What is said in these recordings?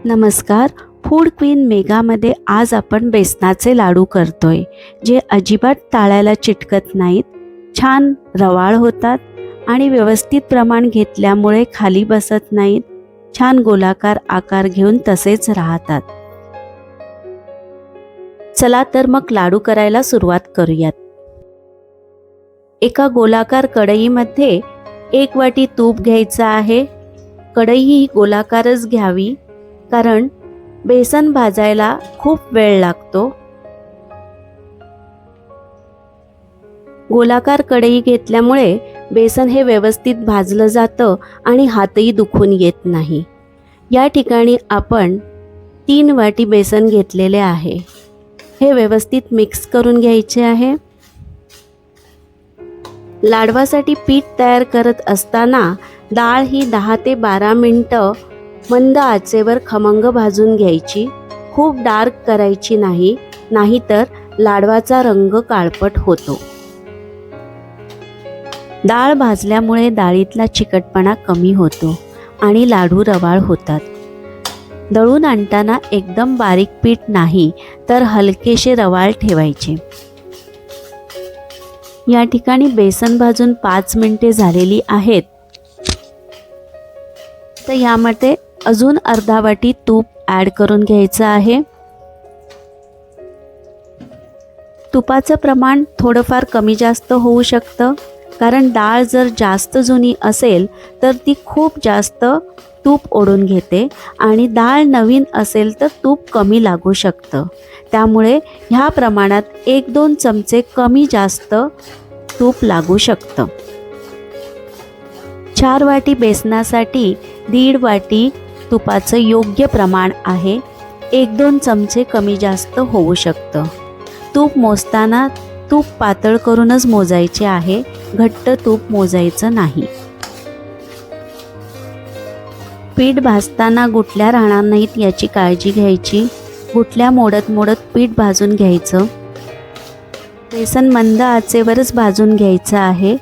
नमस्कार. Food queen मेगामध्ये आज आपण बेसनाचे लाडू करतोय, जे अजिबात ताळ्याला चिटकत नाहीत, छान रवाळ होतात आणि व्यवस्थित प्रमाण घेतल्यामुळे खाली बसत नाहीत, छान गोलाकार आकार घेऊन तसेच राहतात. चला तर मग लाडू करायला सुरुवात करूयात. एका गोलाकार कढईमध्ये 1 वाटी तूप घ्यायचं आहे. कढई ही गोलाकारच घ्यावी, कारण बेसन भाजायला खूप वेळ लागतो. गोलाकार कढई घेतल्यामुळे बेसन हे व्यवस्थित भाजलं जातं आणि हातही दुखून येत नाही. या ठिकाणी आपण 3 वाटी बेसन घेतलेले आहे. हे व्यवस्थित मिक्स करून घ्यायचे आहे. लाडवासाठी पीठ तयार करत असताना डाळ ही 10 ते 12 मिनिटं मंद आचेवर खमंग भाजून घ्यायची. खूप डार्क करायची नाही, नाहीतर लाडवाचा रंग काळपट होतो. डाळ भाजल्यामुळे डाळीतला चिकटपणा कमी होतो आणि लाडू रवाळ होतात. दळून आणताना एकदम बारीक पीठ नाही, तर हलकेसे रवाळ ठेवायचे. या ठिकाणी बेसन भाजून 5 मिनिटे झालेली आहेत. तर यामध्ये अजून अर्धा वाटी तूप ॲड करून घ्यायचं आहे. तुपाचं प्रमाण थोडंफार कमी जास्त होऊ शकतं, कारण डाळ जर जास्त जुनी असेल तर ती खूप जास्त तूप ओढून घेते आणि डाळ नवीन असेल तर तूप कमी लागू शकतं. त्यामुळे ह्या प्रमाणात 1-2 चमचे कमी जास्त तूप लागू शकतं. 4 वाटी बेसनासाठी 1.5 वाटी तुपाचं योग्य प्रमाण आहे. 1-2 चमचे कमी जास्त होऊ शकतं. तूप मोजताना तूप पातळ करूनच मोजायचे आहे, घट्ट तूप मोजायचं नाही. पीठ भाजताना गुठल्या राहणार नाहीत याची काळजी घ्यायची. गुठल्या मोडत मोडत पीठ भाजून घ्यायचं. बेसन मंद आचेवरच भाजून घ्यायचं आहे.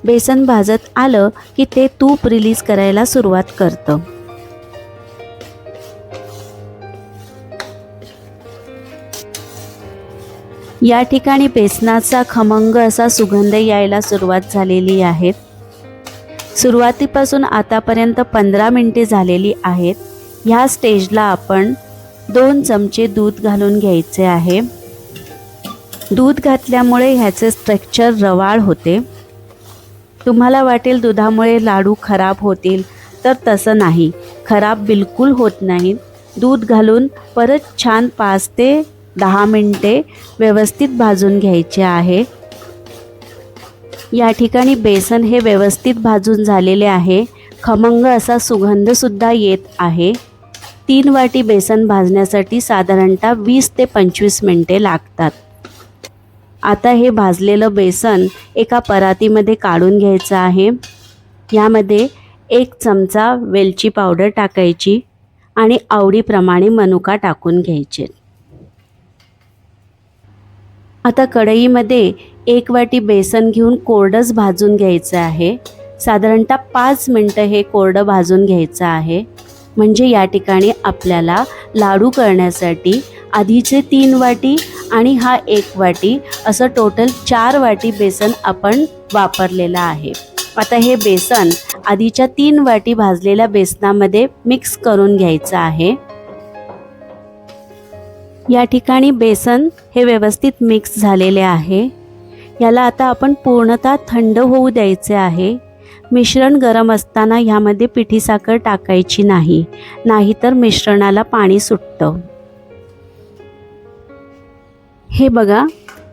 बेसन भाजत आलं की ते तूप रिलीज करायला सुरुवात करतं. या ठिकाणी बेसनाचा खमंग असा सुगंध यायला सुरुवात झालेली आहे. सुरुवातीपासून आतापर्यंत 15 मिनिटे झालेली आहेत. ह्या स्टेजला आपण 2 चमचे दूध घालून घ्यायचे आहे. दूध घातल्यामुळे ह्याचे स्ट्रक्चर रवाळ होते. तुम्हाला वाटेल दुधामुळे लाडू खराब होतील, तर तसं नाही, खराब बिलकुल होत नाहीत. दूध घालून परत छान 5 ते 10 मिनिटे व्यवस्थित भाजून घ्यायचे आहे. या ठिकाणी बेसन हे व्यवस्थित भाजून झालेले आहे. खमंग असा सुगंधसुद्धा येत आहे. 3 वाटी बेसन भाजण्यासाठी साधारणतः 20 ते 25 मिनिटे लागतात. आता हे भाजलेलं बेसन एका परातीमध्ये काढून घ्यायचं आहे. यामध्ये 1 चमचा वेलची पावडर टाकायची आणि आवडीप्रमाणे मनुका टाकून घ्यायचे. आता कढईमध्ये 1 वाटी बेसन घेऊन कोरडंच भाजून घ्यायचं आहे. साधारणतः 5 मिनिटं हे कोरडं भाजून घ्यायचं आहे. म्हणजे या ठिकाणी आपल्याला लाडू करण्यासाठी आधीचे 3 वाटी आणि हा 1 वाटी असं टोटल 4 वाटी बेसन आपण वापरलेलं आहे. आता हे बेसन आधीच्या 3 वाटी भाजलेल्या बेसनामध्ये मिक्स करून घ्यायचं आहे. या ठिकाणी बेसन हे व्यवस्थित मिक्स झालेले आहे. याला आता आपण पूर्णतः थंड होऊ द्यायचे आहे. मिश्रण गरम असताना ह्यामध्ये पिठी साखर टाकायची नाही, नाहीतर मिश्रणाला पाणी सुटतं. हे बघा,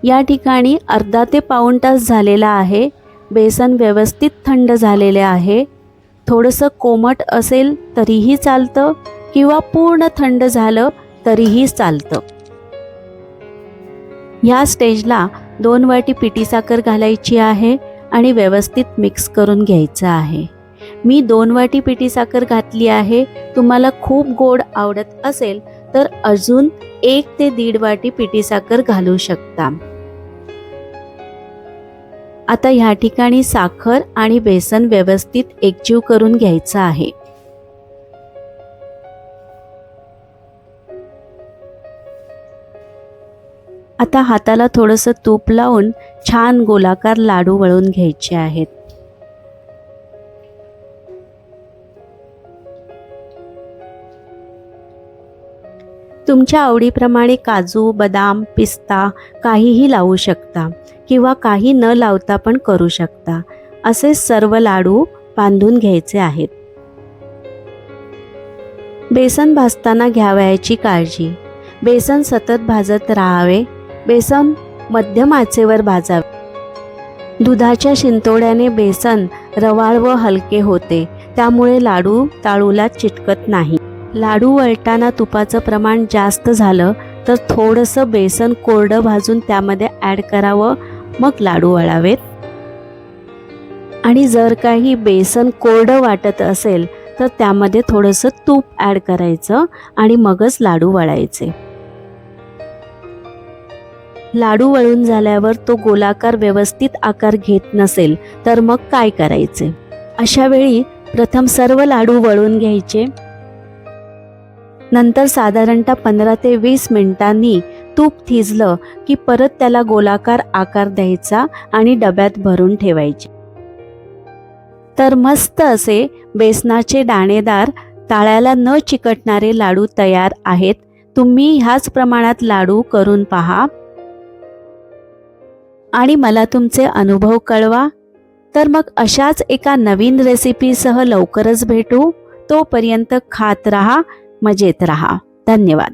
या ठिकाणी अर्धा ते पाऊण तास झालेला आहे. बेसन व्यवस्थित थंड झालेले आहे. थोडंसं कोमट असेल तरीही चालतं किंवा पूर्ण थंड झालं तरीही चालतं. या स्टेजला 2 वाटी पिठी साखर घालायची आहे आणि व्यवस्थित मिक्स करून घ्यायचं आहे. मी 2 वाटी पिठी साखर घातली आहे. तुम्हाला खूप गोड आवडत असेल तर अजून 1 ते 1.5 वाटी पिठी साखर घालू शकता. आता ह्या ठिकाणी साखर आणि बेसन व्यवस्थित एकजीव करून घ्यायचं आहे. आता हाताला थोडंसं तूप लावून छान गोलाकार लाडू वळून घ्यायचे आहेत. तुमच्या आवडीप्रमाणे काजू, बदाम, पिस्ता काहीही लावू शकता किंवा काही न लावता पण करू शकता. असे सर्व लाडू बांधून घ्यायचे आहेत. बेसन भाजताना घ्यावयाची काळजी. बेसन सतत भाजत राहावे. बेसन मध्यम आचेवर भाजावे. दुधाच्या शिंतोड्याने बेसन रवाळ व हलके होते, त्यामुळे लाडू ताळूला चिटकत नाही. लाडू वळताना तुपाचं प्रमाण जास्त झालं तर थोडंसं बेसन कोरडं भाजून त्यामध्ये ॲड करावं, मग लाडू वळावेत. आणि जर काही बेसन कोरडं वाटत असेल तर त्यामध्ये थोडंसं तूप ॲड करायचं आणि मगच लाडू वळायचे. लाडू वळून झाल्यावर तो गोलाकार व्यवस्थित आकार घेत नसेल तर मग काय करायचे? अशा वेळी प्रथम सर्व लाडू वळून घ्यायचे. नंतर साधारणतः 15 ते 20 मिनिटांनी तूप थिजलं की परत त्याला गोलाकार आकार द्यायचा आणि डब्यात भरून ठेवायचे. तर मस्त असे बेसनाचे दाणेदार, ताळ्याला न चिकटणारे लाडू तयार आहेत. तुम्ही ह्याच प्रमाणात लाडू करून पहा आणि मला तुमचे अनुभव कळवा. तर मग अशाच एका नवीन रेसिपीसह लवकरच भेटू. तोपर्यंत खात रहा, मजेत रहा. धन्यवाद.